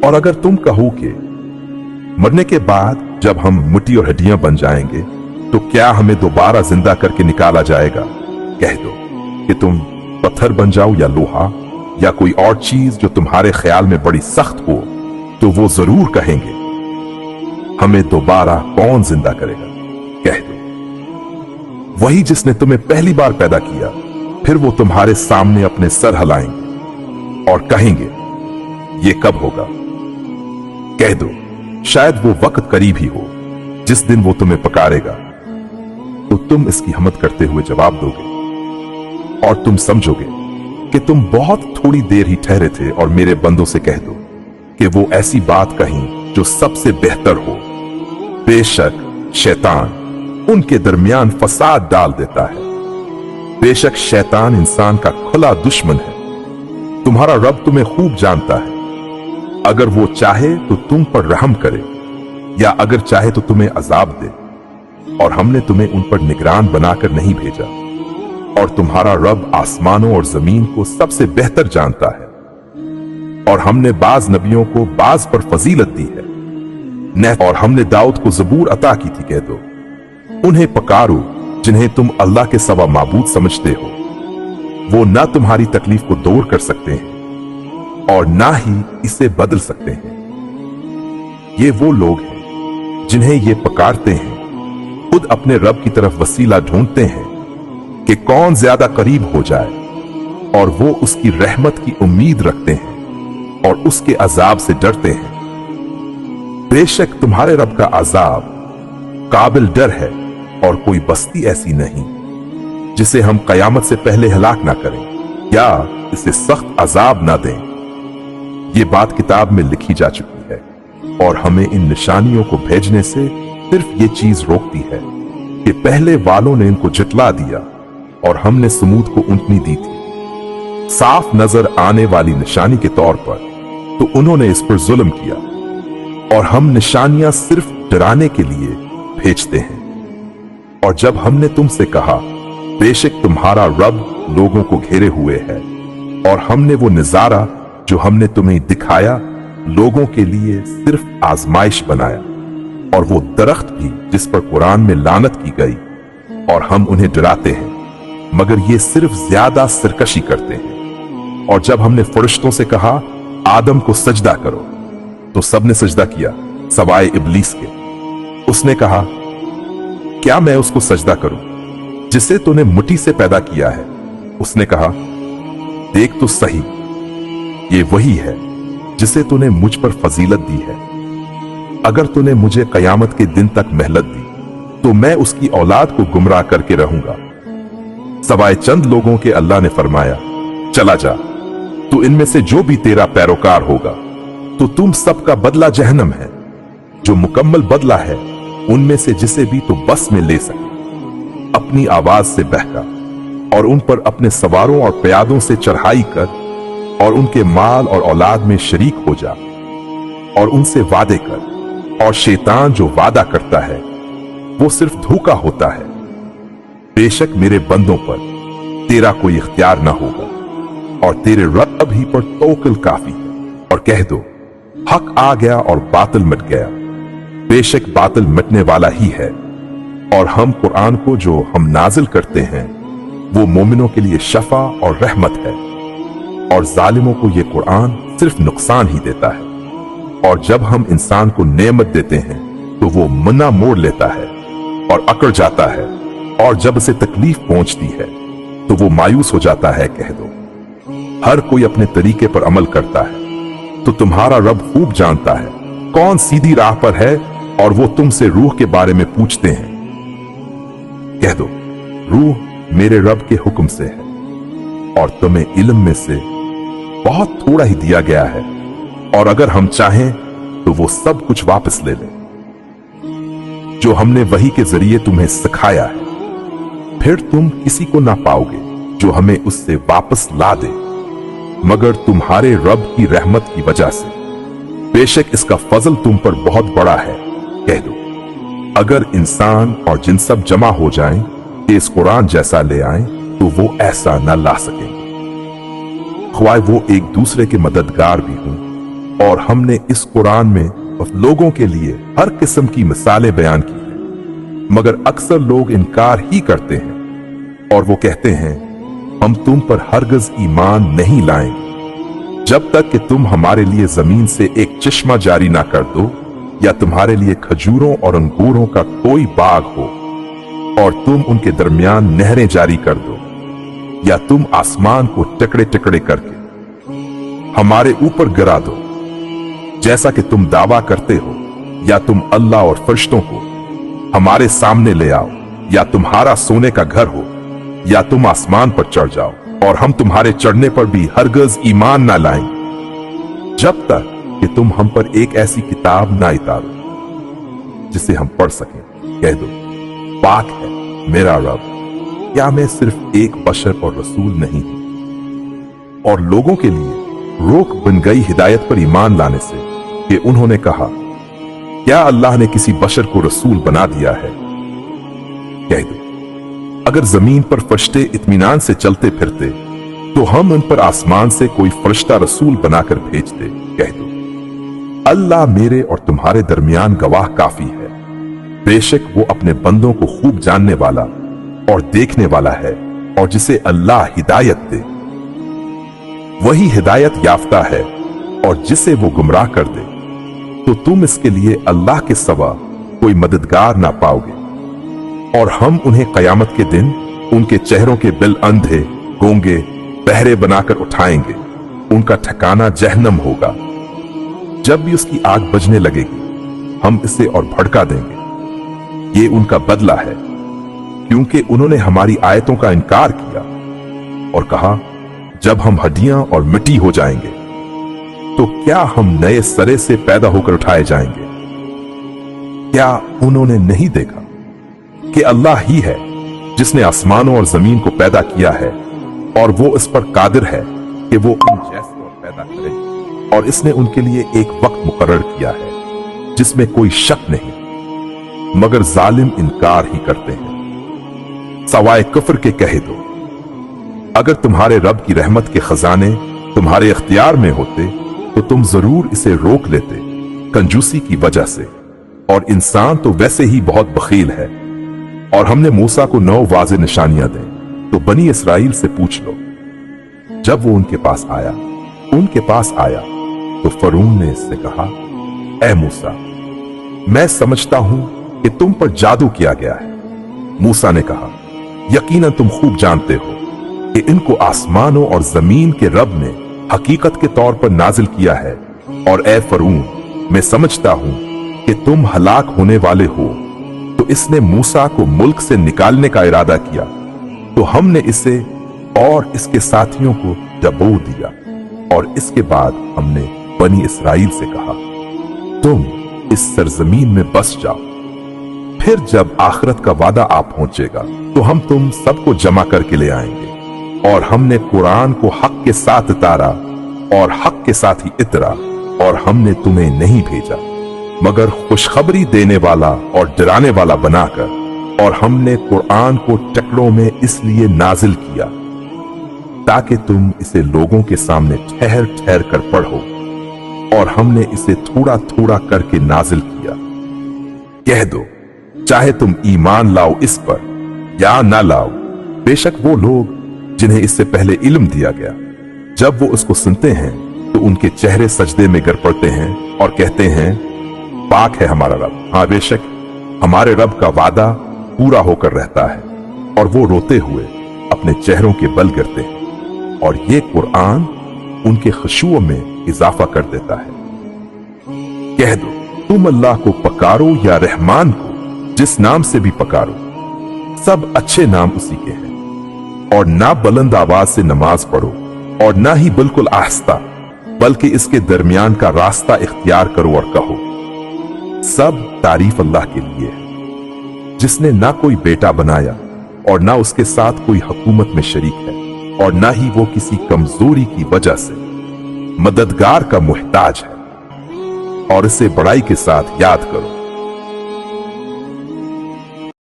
और अगर तुम कहो कि मरने के बाद जब हम मिट्टी और हड्डियां बन जाएंगे तो क्या हमें दोबारा जिंदा करके निकाला जाएगा, कह दो कि तुम पत्थर बन जाओ या लोहा या कोई और चीज जो तुम्हारे ख्याल में बड़ी सख्त हो, तो वो जरूर कहेंगे हमें दोबारा कौन जिंदा करेगा। कह दो वही जिसने तुम्हें पहली बार पैदा किया। फिर वो तुम्हारे सामने अपने सर हिलाएंगे और कहेंगे ये कब होगा। कह दो शायद वो वक्त करीब ही हो जिस दिन वो तुम्हें पकारेगा। तो तुम इसकी हिम्मत करते हुए जवाब दोगे और तुम समझोगे कि तुम बहुत थोड़ी देर ही ठहरे थे। और मेरे बंदों से कह दो कि वो ऐसी बात कहीं जो सबसे बेहतर हो। बेशक शैतान उनके दरमियान फसाद डाल देता है। बेशक शैतान इंसान का खुला दुश्मन है। तुम्हारा रब तुम्हें खूब जानता है। अगर वो चाहे तो तुम पर रहम करे या अगर चाहे तो तुम्हें अजाब दे। और हमने तुम्हें उन पर निगरान बनाकर नहीं भेजा। और तुम्हारा रब आसमानों और जमीन को सबसे बेहतर जानता है। और हमने बाज नबियों को बाज पर फजीलत दी है। और हमने दाऊद को जबूर अता की थी। कह दो उन्हें पकारो जिन्हें तुम अल्लाह के सिवा माबूद समझते हो। वो ना तुम्हारी तकलीफ को दूर कर सकते हैं और ना ही इसे बदल सकते हैं। ये वो लोग हैं जिन्हें ये पकारते हैं, खुद अपने रब की तरफ वसीला ढूंढते हैं कि कौन ज्यादा करीब हो जाए। और वो उसकी रहमत की उम्मीद रखते हैं और उसके अजाब से डरते हैं। बेशक तुम्हारे रब का अजाब काबिल डर है और कोई बस्ती ऐसी नहीं जिसे हम कयामत से पहले हलाक ना करें या इसे सख्त अजाब ना दें। ये बात किताब में लिखी जा चुकी है और हमें इन निशानियों को भेजने से सिर्फ ये चीज रोकती है कि पहले वालों ने इनको झुठला दिया और हमने समूद को ऊंटनी दी थी साफ नजर आने वाली निशानी के तौर पर, तो उन्होंने इस पर जुल्म किया। और हम निशानियां सिर्फ डराने के लिए भेजते हैं। और जब हमने तुमसे कहा बेशक तुम्हारा रब लोगों को घेरे हुए है, और हमने वो नजारा जो हमने तुम्हें दिखाया लोगों के लिए सिर्फ आजमाइश बनाया। और वो दरख्त भी जिस पर कुरान में लानत की गई, और हम उन्हें डराते हैं मगर ये सिर्फ ज्यादा सरकशी करते हैं। और जब हमने फरिश्तों से कहा आदम को सजदा करो, तो सबने सजदा किया सवाए इब्लीस के। उसने कहा क्या मैं उसको सजदा करूं जिसे तूने मिट्टी से पैदा किया है। उसने कहा देख तो सही, ये वही है जिसे तूने मुझ पर फजीलत दी है। अगर तूने मुझे कयामत के दिन तक मेहलत दी तो मैं उसकी औलाद को गुमराह करके रहूंगा। सवाए चंद लोगों के अल्लाह ने फरमाया चला जा, तू इनमें से जो भी तेरा पैरोकार होगा तो तुम सबका बदला जहन्नम है। जो मुकम्मल बदला है उनमें से जिसे भी तो बस में ले सके, अपनी आवाज से बहका और उन पर अपने सवारों और प्यादों से चढ़ाई कर और उनके माल और औलाद में शरीक हो जा और उनसे वादे कर। और शैतान जो वादा करता है वो सिर्फ धोखा होता है। बेशक मेरे बंदों पर तेरा कोई इख्तियार ना होगा और तेरे रब ही पर तवक्कुल काफी है। और कह दो हक आ गया और बातिल मिट गया। बेशक बातिल मिटने वाला ही है। और हम कुरान को जो हम नाजिल करते हैं वो मोमिनों के लिए शफा और रहमत है। और जालिमों को ये कुरान सिर्फ नुकसान ही देता है। और जब हम इंसान को नेमत देते हैं तो वो मना मोड़ लेता है और अकड़ जाता है। और जब उसे तकलीफ पहुंचती है तो वो मायूस हो जाता है। कह दो हर कोई अपने तरीके पर अमल करता है, तो तुम्हारा रब खूब जानता है कौन सीधी राह पर है। और वो तुमसे रूह के बारे में पूछते हैं। कह दो रूह मेरे रब के हुक्म से है और तुम्हें इल्म में से बहुत थोड़ा ही दिया गया है। और अगर हम चाहें तो वो सब कुछ वापस ले लें जो हमने वही के जरिए तुम्हें सिखाया है। फिर तुम किसी को ना पाओगे जो हमें उससे वापस ला दे मगर तुम्हारे रब की रहमत की वजह से। बेशक इसका फजल तुम पर बहुत बड़ा है। कह दो अगर इंसान और जिन सब जमा हो जाएं कि इस कुरान जैसा ले आएं तो वो ऐसा न ला सकेंगे। ख्वाह वो एक दूसरे के मददगार भी हों। और हमने इस कुरान में लोगों के लिए हर किस्म की मिसालें बयान की हैं, मगर अक्सर लोग इनकार ही करते हैं और वो कहते हैं हम तुम पर हरगिज ईमान नहीं लाएंगे जब तक कि तुम हमारे लिए जमीन से एक चश्मा जारी ना कर दो, या तुम्हारे लिए खजूरों और अंगूरों का कोई बाग हो और तुम उनके दरमियान नहरें जारी कर दो, या तुम आसमान को टुकड़े टुकड़े करके हमारे ऊपर गिरा दो जैसा कि तुम दावा करते हो, या तुम अल्लाह और फरिश्तों को हमारे सामने ले आओ, या तुम्हारा सोने का घर हो, या तुम आसमान पर चढ़ जाओ और हम तुम्हारे चढ़ने पर भी हरगिज ईमान ना लाएंगे जब तक कि तुम हम पर एक ऐसी किताब ना उतारो जिसे हम पढ़ सकें। कह दो पाक है मेरा रब, क्या मैं सिर्फ एक बशर और रसूल नहीं हूं। और लोगों के लिए रोक बन गई हिदायत पर ईमान लाने से कि उन्होंने कहा क्या अल्लाह ने किसी बशर को रसूल बना दिया है। कह दो अगर जमीन पर फरिश्ते इत्मीनान से चलते फिरते तो हम उन पर आसमान से कोई फरिश्ता रसूल बनाकर भेजते। कह दो अल्लाह मेरे और तुम्हारे दरमियान गवाह काफी है, बेशक वो अपने बंदों को खूब जानने वाला और देखने वाला है, और जिसे अल्लाह हिदायत दे वही हिदायत याफ्ता है, और जिसे वो गुमराह कर दे तो तुम इसके लिए अल्लाह के सिवा कोई मददगार ना पाओगे। और हम उन्हें कयामत के दिन उनके चेहरों के बिल अंधे गूंगे बहरे बनाकर उठाएंगे, उनका ठिकाना जहन्नम होगा। जब भी उसकी आग बजने लगेगी हम इसे और भड़का देंगे, ये उनका बदला है क्योंकि उन्होंने हमारी आयतों का इनकार किया और कहा जब हम हड्डियां और मिट्टी हो जाएंगे तो क्या हम नए सरे से पैदा होकर उठाए जाएंगे। क्या उन्होंने नहीं देखा कि अल्लाह ही है जिसने आसमानों और जमीन को पैदा किया है, और वो इस पर कादिर है कि वो उन जैसे और पैदा करे, और इसने उनके लिए एक वक्त मुकर्रर किया है जिसमें कोई शक नहीं, मगर जालिम इनकार ही करते हैं। सवाए कुफ्र के कह दो अगर तुम्हारे रब की रहमत के खजाने तुम्हारे इख्तियार में होते तो तुम जरूर इसे रोक लेते कंजूसी की वजह से, और इंसान तो वैसे ही बहुत बखील है। और हमने मूसा को 9 वाज़ेह निशानियां दी तो बनी इसराइल से पूछ लो। जब वो उनके पास आया तो फरून ने इससे कहा ऐ मूसा मैं समझता हूं कि तुम पर जादू किया गया है। मूसा ने कहा यकीनन तुम खूब जानते हो कि इनको आसमानों और जमीन के रब ने हकीकत के तौर पर नाजिल किया है, और ए फरून मैं समझता हूं कि तुम हलाक होने वाले हो। तो इसने मूसा को मुल्क से निकालने का इरादा किया तो हमने इसे और इसके साथियों को डबो दिया, और इसके बाद हमने बनी इसराइल से कहा तुम इस सरजमीन में बस जाओ, फिर जब आखिरत का वादा आ पहुंचेगा तो हम तुम सबको जमा करके ले आएंगे। और हमने कुरान को हक के साथ उतारा और हक के साथ ही इतरा, और हमने तुम्हें नहीं भेजा मगर खुशखबरी देने वाला और डराने वाला बनाकर, और हमने कुरान को टुकड़ों में इसलिए नाजिल किया ताकि तुम इसे लोगों के सामने ठहर ठहर कर पढ़ो, और हमने इसे थोड़ा थोड़ा करके नाजिल किया। कह दो चाहे तुम ईमान लाओ इस पर या ना लाओ, बेशक वो लोग जिन्हें इससे पहले इल्म दिया गया जब वो उसको सुनते हैं तो उनके चेहरे सजदे में गिर पड़ते हैं और कहते हैं पाक है हमारा रब। हाँ बेशक हमारे रब का वादा पूरा होकर रहता है, और वो रोते हुए अपने चेहरों के बल गिरते हैं, और ये कुरान उनके खुशुओं में इजाफा कर देता है। कह दो तुम अल्लाह को पकारो या रहमान को, जिस नाम से भी पकारो, सब अच्छे नाम उसी के हैं। और ना बुलंद आवाज से नमाज पढ़ो और ना ही बिल्कुल आहिस्ता, बल्कि इसके दरमियान का रास्ता इख्तियार करो और कहो सब तारीफ अल्लाह के लिए है, जिसने ना कोई बेटा बनाया और ना उसके साथ कोई हुकूमत में शरीक है, और ना ही वो किसी कमजोरी की वजह से मददगार का मुहताज है। और इसे बड़ाई के साथ याद करो